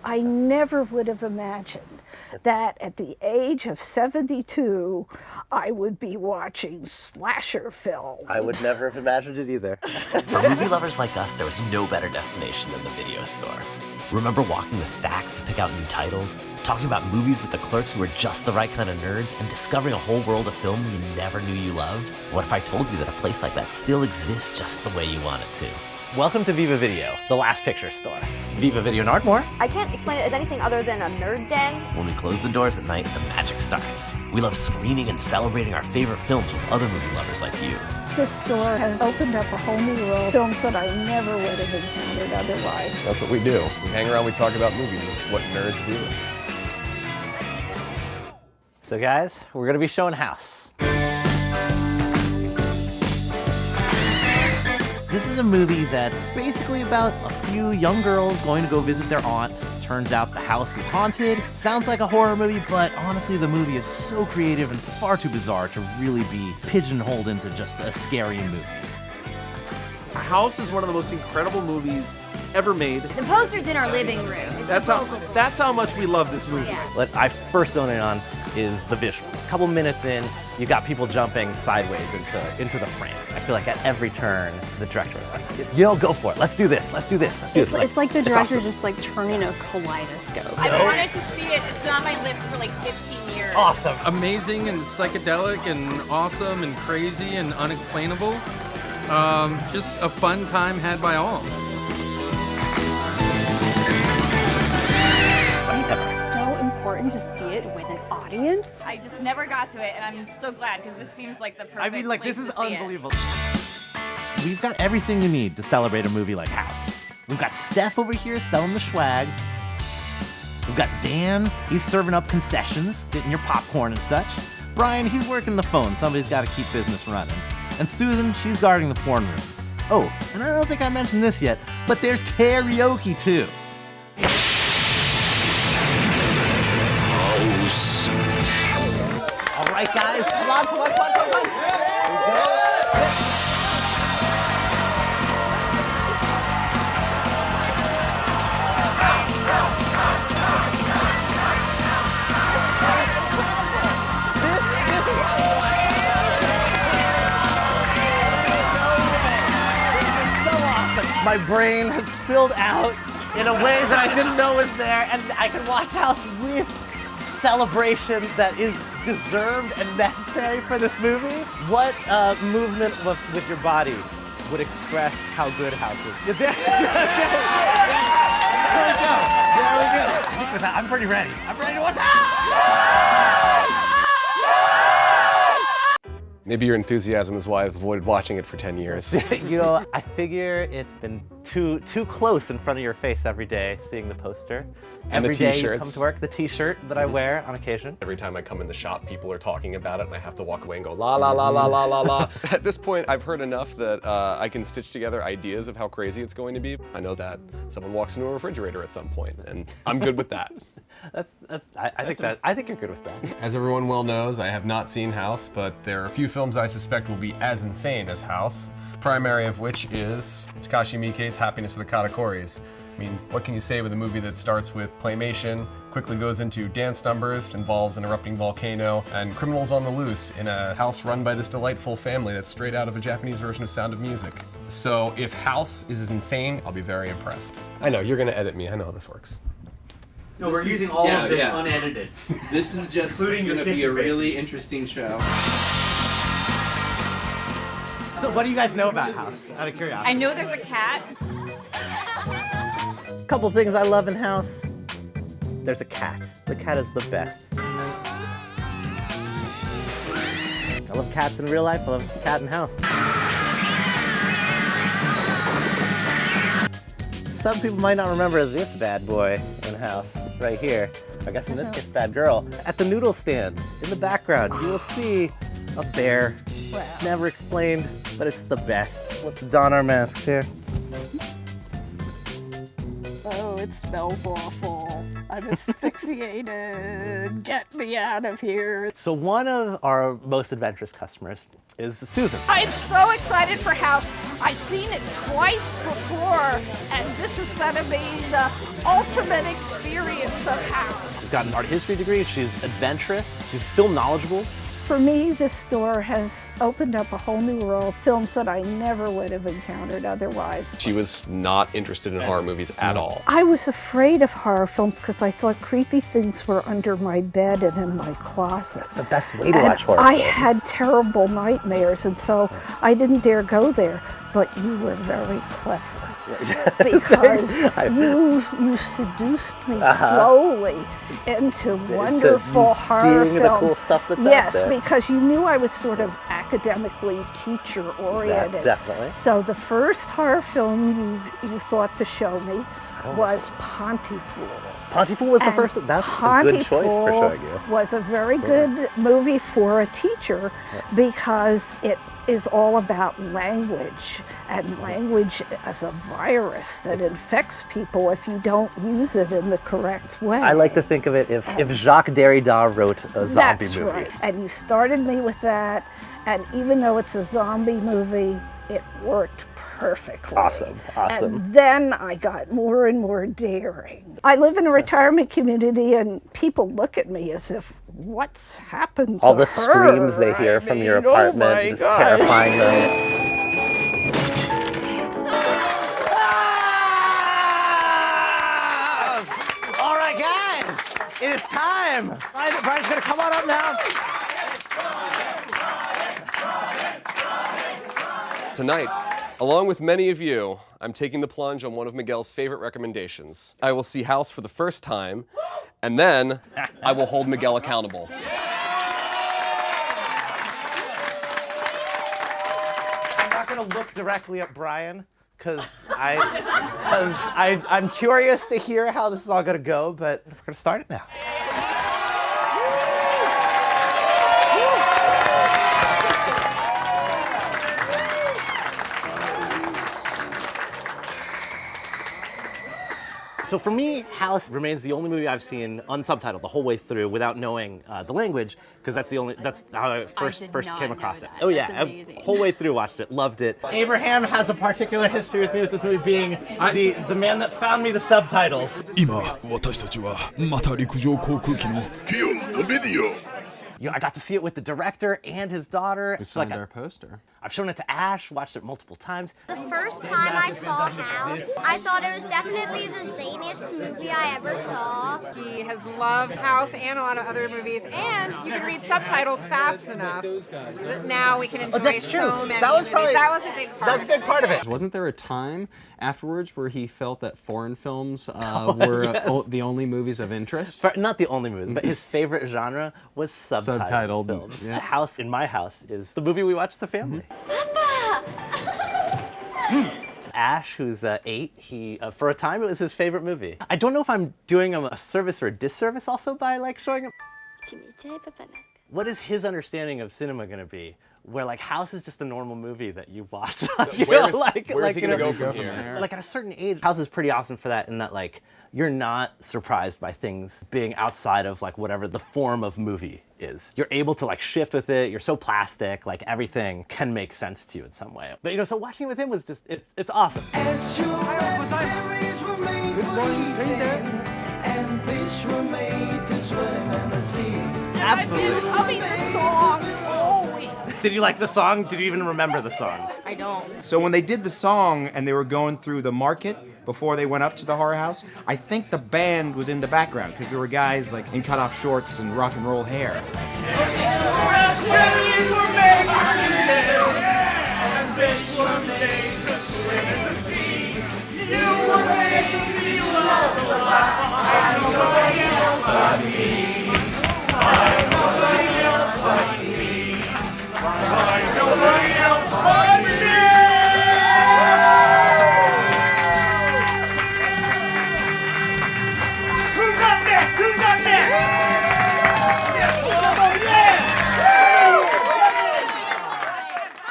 I never would have imagined that at the age of 72, I would be watching slasher films. I would never have imagined it either. For movie lovers like us, there was no better destination than the video store. Remember walking the stacks to pick out new titles? Talking about movies with the clerks who were just the right kind of nerds and discovering a whole world of films you never knew you loved? What if I told you that a place like that still exists just the way you want it to? Welcome to Viva Video, the last picture store. Viva Video in Ardmore. I can't explain it as anything other than a nerd den. When we close the doors at night, the magic starts. We love screening and celebrating our favorite films with other movie lovers like you. This store has opened up a whole new world, films that I never would have encountered otherwise. That's what we do. We hang around, we talk about movies. That's what nerds do. So guys, we're gonna be showing House. This is a movie that's basically about a few young girls going to go visit their aunt. Turns out the house is haunted. Sounds like a horror movie, but honestly the movie is so creative and far too bizarre to really be pigeonholed into just a scary movie. House is one of the most incredible movies ever made. The poster's in our living room. That's how much we love this movie. Yeah. What I first zone in on is the visuals. A couple minutes in, you got people jumping sideways into the frame. I feel like at every turn, the director was like, yo, go for it. Let's do this. Let's do this. Let's do this. It's like the director awesome. just like turning a kaleidoscope. I've wanted to see it. It's been on my list for like 15 years. Awesome. Amazing and psychedelic and awesome and crazy and unexplainable. Just a fun time had by all. It's so important to see it with an audience. I just never got to it, and I'm so glad because this seems like the perfect I mean, like, place this is to see unbelievable. We've got everything you need to celebrate a movie like House. We've got Steph over here selling the swag. We've got Dan, he's serving up concessions, getting your popcorn and such. Brian, he's working the phone. Somebody's got to keep business running. And Susan, she's guarding the porn room. Oh, and I don't think I mentioned this yet, but there's karaoke too. All right, guys, come on. My brain has spilled out in a way that I didn't know was there, and I can watch House with celebration that is deserved and necessary for this movie. What movement with your body would express how good House is? There we go. I think with that, I'm pretty ready. I'm ready to watch House! Maybe your enthusiasm is why I've avoided watching it for 10 years. You know, I figure it's been too close in front of your face every day, seeing the poster. And every the day you t-shirts. come to work, the t-shirt that I wear on occasion. Every time I come in the shop, people are talking about it, and I have to walk away and go, la, la, la, la, la, la, la. At this point, I've heard enough that I can stitch together ideas of how crazy it's going to be. I know that someone walks into a refrigerator at some point, and I'm good with that. I think you're good with that. As everyone well knows, I have not seen House, but there are a few films I suspect will be as insane as House, primary of which is Takashi Miike's Happiness of the Katakoris. I mean, what can you say with a movie that starts with claymation, quickly goes into dance numbers, involves an erupting volcano, and criminals on the loose in a house run by this delightful family that's straight out of a Japanese version of Sound of Music. So if House is as insane, I'll be very impressed. I know, you're gonna edit me, I know how this works. No, we're using all of this unedited. This is just going to be a really interesting show. So what do you guys know about House, out of curiosity? I know there's a cat. A couple things I love in House. There's a cat. The cat is the best. I love cats in real life. I love cat in House. Some people might not remember this bad boy in House, right here. I guess in this case, bad girl. At the noodle stand, in the background, you will see a bear. Never explained, but it's the best. Let's don our masks here. Oh, it smells awful. I'm asphyxiated. Get me out of here. So one of our most adventurous customers is Susan. I'm so excited for House. I've seen it twice before, and this is gonna be the ultimate experience of House. She's got an art history degree, she's adventurous, she's film knowledgeable. For me, this store has opened up a whole new world, films that I never would have encountered otherwise. She was not interested in horror movies at all. I was afraid of horror films because I thought creepy things were under my bed and in my closet. That's the best way to watch horror I films. had terrible nightmares, and so I didn't dare go there, but you were very clever. Because you seduced me slowly into wonderful horror seeing films. the cool stuff that's yes, out there. because you knew I was sort of academically teacher-oriented. Definitely. So the first horror film you thought to show me was Pontypool. Pontypool was the first one. That's a good choice for showing you. Pontypool was a very good movie for a teacher because it is all about language, and language as a virus that infects people if you don't use it in the correct way. I like to think of it if Jacques Derrida wrote a zombie movie. That's right. And you started me with that, and even though it's a zombie movie, it worked perfectly. Awesome. And then I got more and more daring. I live in a retirement community, and people look at me as if, what's happened to All the her? screams they hear from your apartment, just terrifying them. All right, guys, it is time. Brian's gonna come on up now. Tonight, along with many of you, I'm taking the plunge on one of Miguel's favorite recommendations. I will see House for the first time, and then I will hold Miguel accountable. I'm not gonna look directly at Brian because I'm curious to hear how this is all gonna go, but we're gonna start it now. So for me, House remains the only movie I've seen unsubtitled the whole way through without knowing the language, because that's how I first came across it. Oh yeah, whole way through watched it, loved it. Abraham has a particular history with me with this movie being the man that found me the subtitles. 今、私たちはまた陸上航空機のピヨンのビデオ。 I got to see it with the director and his daughter. Who signed our poster? I've shown it to Ash, watched it multiple times. The first time I saw House, I thought it was definitely the zaniest movie I ever saw. He has loved House and a lot of other movies, and you can read subtitles fast enough that now we can enjoy so many movies. That was a big part. That was a big part of it. Wasn't there a time afterwards where he felt that foreign films were the only movies of interest? Not the only movie, but his favorite genre was subtitled films. Yeah. House in my house is the movie we watch as a family. Ash, who's 8, he for a time it was his favorite movie. I don't know if I'm doing him a service or a disservice also by like showing him. What is his understanding of cinema gonna be? Where like House is just a normal movie that you watch. Where's he gonna go from here? Like at a certain age, House is pretty awesome for that in that like you're not surprised by things being outside of like whatever the form of movie is. You're able to like shift with it. You're so plastic, like everything can make sense to you in some way. But so watching it with him was just, it's awesome. Good morning, and fish were made to swim in the sea. Absolutely. I've been humming the song all week. Did you like the song? Did you even remember the song? I don't. So when they did the song and they were going through the market before they went up to the horror house, I think the band was in the background because there were guys like in cutoff shorts and rock and roll hair.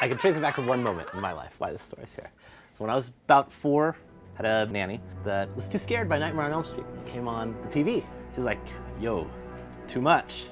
I can trace it back to one moment in my life why this story's here. So when I was about 4, had a nanny that was too scared by Nightmare on Elm Street. It came on the TV. She's like, yo, too much.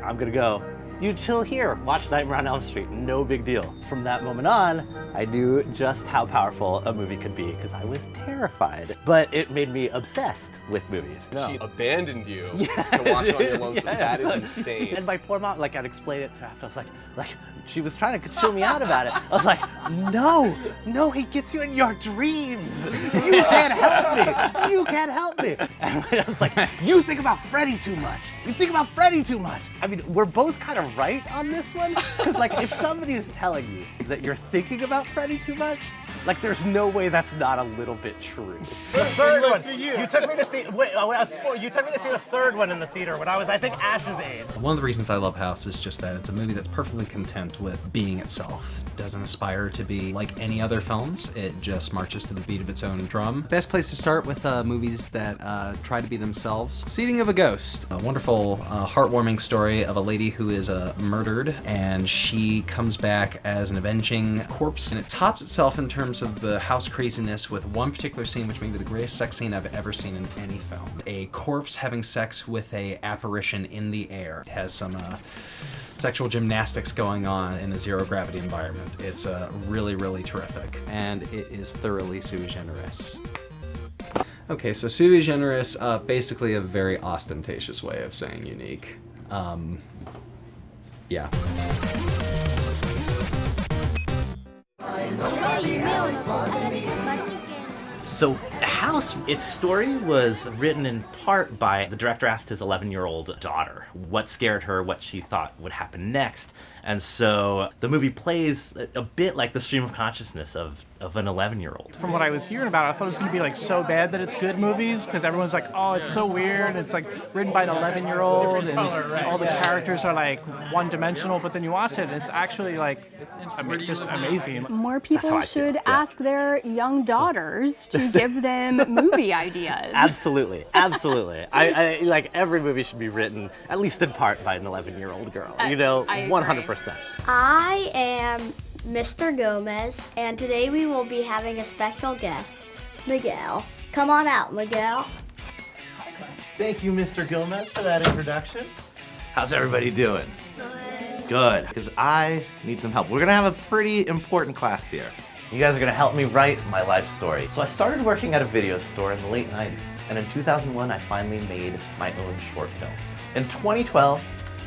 I'm gonna go. You chill here, watch Nightmare on Elm Street, no big deal. From that moment on, I knew just how powerful a movie could be because I was terrified. But it made me obsessed with movies. She abandoned you to watch it on your lonesome. That is insane. And my poor mom, like I'd explain it to her after, I was like, she was trying to chill me out about it. I was like, no, he gets you in your dreams. You can't help me. You can't help me. And I was like, you think about Freddy too much. You think about Freddy too much. I mean, we're both kind of right on this one. Because like, if somebody is telling you that you're thinking about Freddy too much, like there's no way that's not a little bit true. The third one. You took me to see. Wait, you took me to see the third one in the theater when I was, I think, Ash's age. One of the reasons I love House is just that it's a movie that's perfectly content with being itself. It doesn't aspire to be like any other films. It just marches to the beat of its own drum. Best place to start with movies that try to be themselves. Seating of a Ghost, a wonderful, heartwarming story of a lady who is murdered, and she comes back as an avenging corpse, and it tops itself in terms of the house craziness with one particular scene which may be the greatest sex scene I've ever seen in any film. A corpse having sex with a apparition in the air. It has some sexual gymnastics going on in a zero gravity environment. It's really, really terrific, and it is thoroughly sui generis. Okay, so sui generis, basically a very ostentatious way of saying unique. Yeah. So House, its story was written in part by the director asked his 11-year-old daughter what scared her, what she thought would happen next. And so the movie plays a bit like the stream of consciousness of an 11-year-old. From what I was hearing about it, I thought it was going to be like so bad that it's good movies because everyone's like, oh, it's so weird. It's like written by an 11-year-old and all the characters are like one-dimensional. But then you watch it, and it's actually like just amazing. More people should ask their young daughters to give them movie ideas. Absolutely, absolutely. I like every movie should be written at least in part by an 11-year-old girl. You know, 100%. I am Mr. Gomez, and today we will be having a special guest, Miguel. Come on out, Miguel. Thank you, Mr. Gomez, for that introduction. How's everybody doing? Good, because I need some help. We're gonna have a pretty important class here. You guys are gonna help me write my life story. So I started working at a video store in the late 90s, and in 2001, I finally made my own short films. In 2012,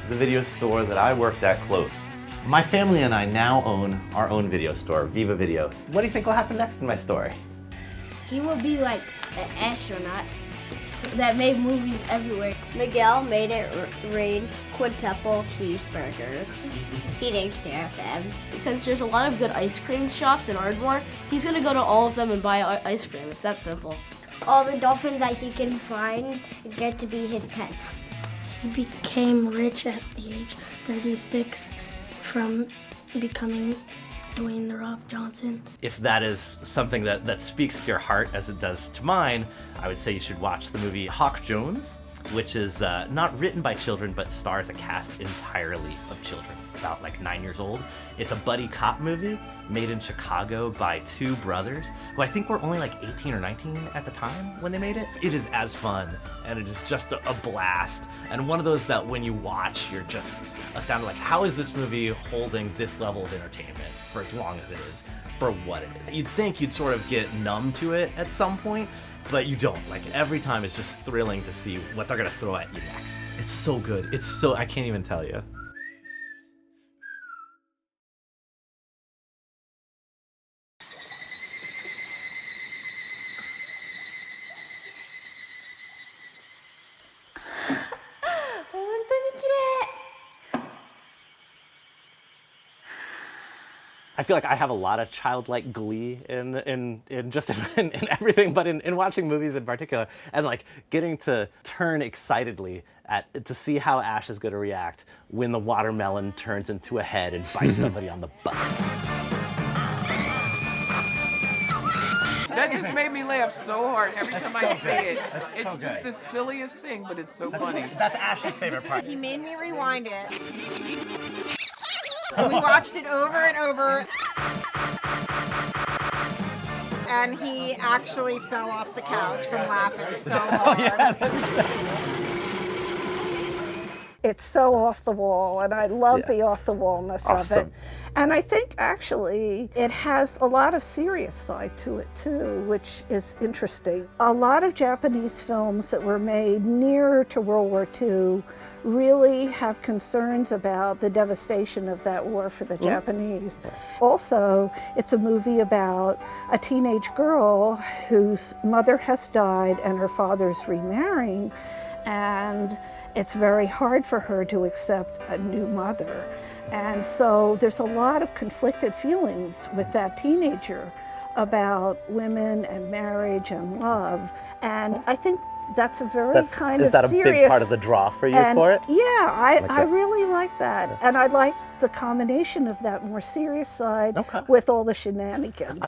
the video store that I worked at closed. My family and I now own our own video store, Viva Video. What do you think will happen next in my story? He will be like an astronaut that made movies everywhere. Miguel made it rain quintuple cheeseburgers. He didn't share them. Since there's a lot of good ice cream shops in Ardmore, he's gonna go to all of them and buy ice cream. It's that simple. All the dolphins that he can find get to be his pets. He became rich at the age 36 from becoming Dwayne "The Rock" Johnson. If that is something that speaks to your heart as it does to mine, I would say you should watch the movie Hawk Jones, which is not written by children, but stars a cast entirely of children, about like 9 years old. It's a buddy cop movie made in Chicago by two brothers, who I think were only like 18 or 19 at the time when they made it. It is as fun, and it is just a blast, and one of those that when you watch, you're just astounded, like, how is this movie holding this level of entertainment for as long as it is, for what it is? You'd think you'd sort of get numb to it at some point, but you don't. Like, every time it's just thrilling to see what they're gonna throw at you next. It's so good. It's so, I can't even tell you. I feel like I have a lot of childlike glee in just in everything, but in watching movies in particular, and like getting to turn excitedly to see how Ash is going to react when the watermelon turns into a head and bites somebody on the butt. That just made me laugh so hard every time I say it. That's It's so just good. the silliest thing, but it's so funny. That's Ash's favorite part. He made me rewind it. And we watched it over and over. and he actually fell off the couch from laughing so hard. It's so off the wall, and I love the off the wallness of it. And I think actually it has a lot of serious side to it too, which is interesting. A lot of Japanese films that were made nearer to World War II really have concerns about the devastation of that war for the Japanese. Also, it's a movie about a teenage girl whose mother has died and her father's remarrying, and it's very hard for her to accept a new mother. And so there's a lot of conflicted feelings with that teenager about women and marriage and love. And I think that's a very kind of serious... Is that a big part of the draw for you for it? Yeah, I really like that. And I like the combination of that more serious side with all the shenanigans.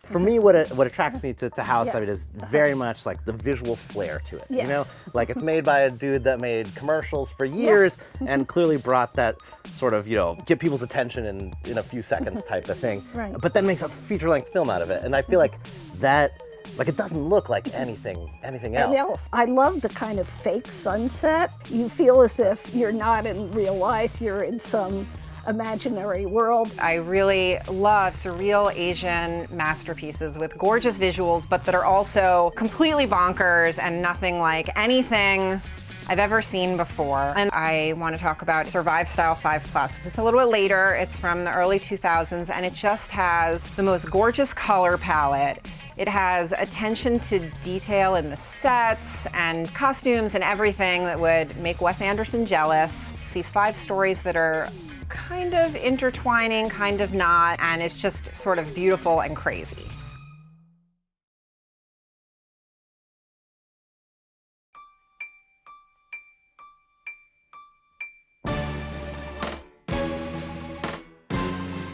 For me, what attracts me to House, I mean, is very much like the visual flair to it. Yes. You know, like it's made by a dude that made commercials for years and clearly brought that sort of, you know, get people's attention in a few seconds type of thing. Right. But then makes a feature-length film out of it, and I feel like that. Like it doesn't look like anything else. I love the kind of fake sunset. You feel as if you're not in real life, you're in some imaginary world. I really love surreal Asian masterpieces with gorgeous visuals, but that are also completely bonkers and nothing like anything I've ever seen before. And I want to talk about Survive Style 5+. It's a little bit later, it's from the early 2000s, and it just has the most gorgeous color palette. It has attention to detail in the sets and costumes and everything that would make Wes Anderson jealous. These 5 stories that are kind of intertwining, kind of not, and it's just sort of beautiful and crazy.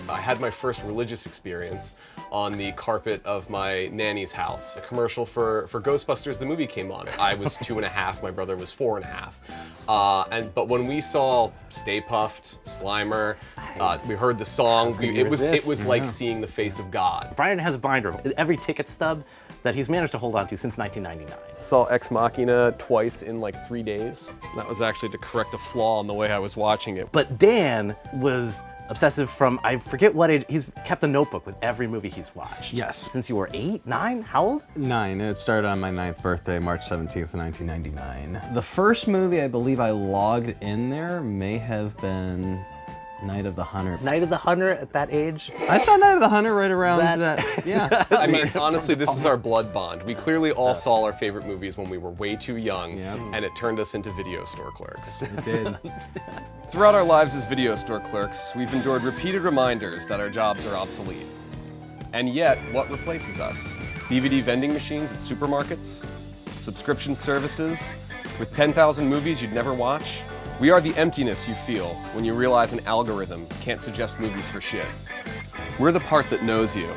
I had my first religious experience on the carpet of my nanny's house. A commercial for Ghostbusters, the movie, came on. I was 2.5, my brother was 4.5. But when we saw Stay Puft, Slimer, we heard the song, it was like seeing the face of God. Brian has a binder of every ticket stub that he's managed to hold on to since 1999. Saw Ex Machina twice in like 3 days. That was actually to correct a flaw in the way I was watching it. But Dan was obsessive from, I forget what age, he's kept a notebook with every movie he's watched. Yes. Since you were 8, 9, how old? 9, it started on my 9th birthday, March 17th, 1999. The first movie I believe I logged in there may have been Night of the Hunter. Night of the Hunter at that age? I saw Night of the Hunter right around that yeah. I mean, honestly, this is our blood bond. We clearly all saw our favorite movies when we were way too young, and it turned us into video store clerks. It did. Throughout our lives as video store clerks, we've endured repeated reminders that our jobs are obsolete. And yet, what replaces us? DVD vending machines at supermarkets? Subscription services? With 10,000 movies you'd never watch? We are the emptiness you feel when you realize an algorithm can't suggest movies for shit. We're the part that knows you.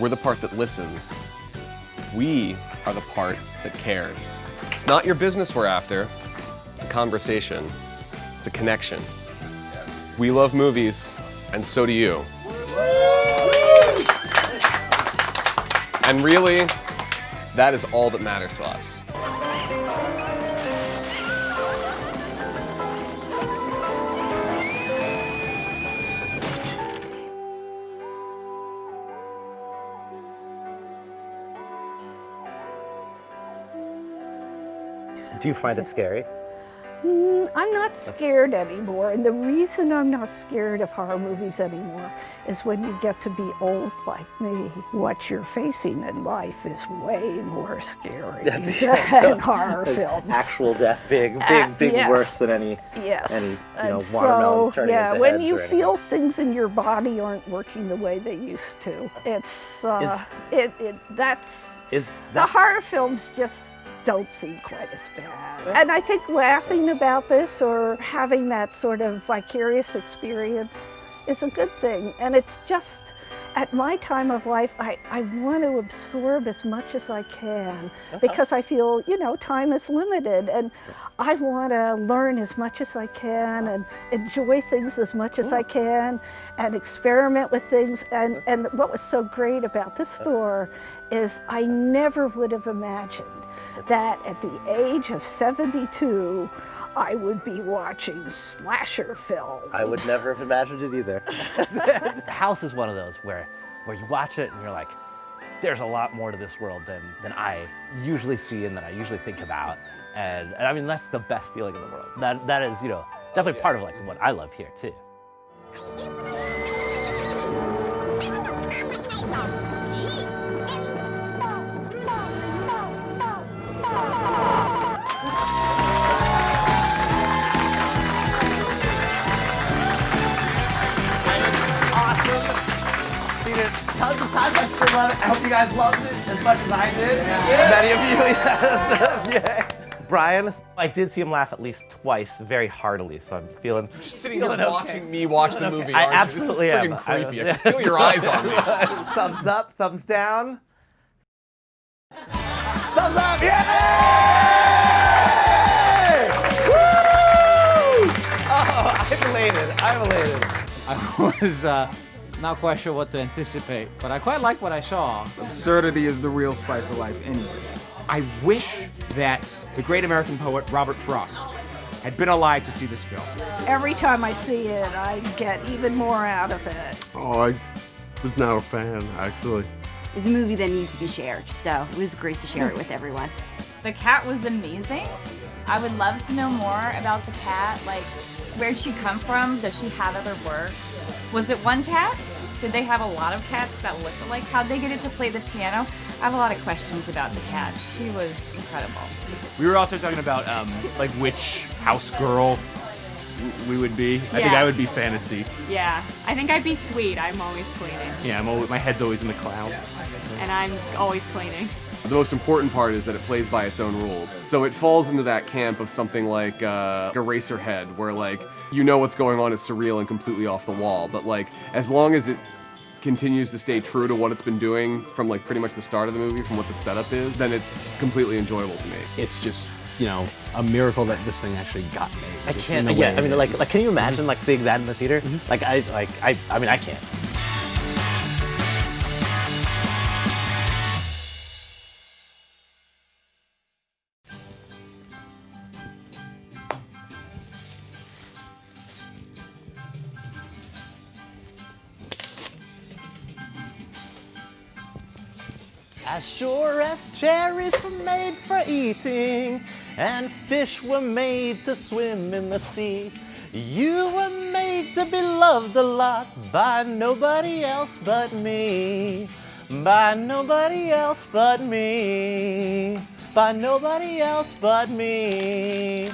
We're the part that listens. We are the part that cares. It's not your business we're after. It's a conversation. It's a connection. We love movies, and so do you. And really, that is all that matters to us. Do you find it scary? I'm not scared anymore, and the reason I'm not scared of horror movies anymore is when you get to be old like me, what you're facing in life is way more scary than horror films. Actual death, big yes. worse than any watermelons turning into when heads you or feel things in your body aren't working the way they used to, it's the horror films just don't seem quite as bad. And I think laughing about this or having that sort of vicarious experience is a good thing. And it's just, At my time of life, I want to absorb as much as I can because I feel, you know, time is limited and I want to learn as much as I can and enjoy things as much as I can and experiment with things. And what was so great about this store is I never would have imagined that at the age of 72, I would be watching slasher films. I would never have imagined it either. House is one of those where you watch it and you're like, there's a lot more to this world than I usually see and that I usually think about. And I mean, that's the best feeling in the world. That is, you know, definitely part of like what I love here too. Tons of times, I still love it. I hope you guys loved it as much as I did. Many of you, yes. Yeah. Brian, I did see him laugh at least twice very heartily, so I'm feeling Just sitting here watching me watch the movie, I aren't you? absolutely This is am. freaking creepy. I can feel your eyes on me. Thumbs up, thumbs down. Thumbs up, yay! Woo! Oh, I'm elated, I'm elated. I was not quite sure what to anticipate, but I quite like what I saw. Absurdity is the real spice of life anyway. I wish that the great American poet Robert Frost had been alive to see this film. Every time I see it, I get even more out of it. Oh, I was not a fan, actually. It's a movie that needs to be shared, so it was great to share it with everyone. The cat was amazing. I would love to know more about the cat, like where'd she come from? Does she have other work? Was it one cat? Did they have a lot of cats that look alike? How'd they get it to play the piano? I have a lot of questions about the cat. She was incredible. We were also talking about like which house girl we would be. I think I would be fantasy. Yeah, I think I'd be sweet. I'm always cleaning. Yeah, my head's always in the clouds. And I'm always cleaning. The most important part is that it plays by its own rules. So it falls into that camp of something like Eraserhead, where like, you know what's going on is surreal and completely off the wall, but like, as long as it continues to stay true to what it's been doing from like pretty much the start of the movie, from what the setup is, then it's completely enjoyable to me. It's just, you know, a miracle that this thing actually got made. I can't, yeah, I mean, like, can you imagine like seeing that in the theater? Like, I mean, I can't. As sure as cherries were made for eating, and fish were made to swim in the sea, you were made to be loved a lot by nobody else but me. By nobody else but me. By nobody else but me.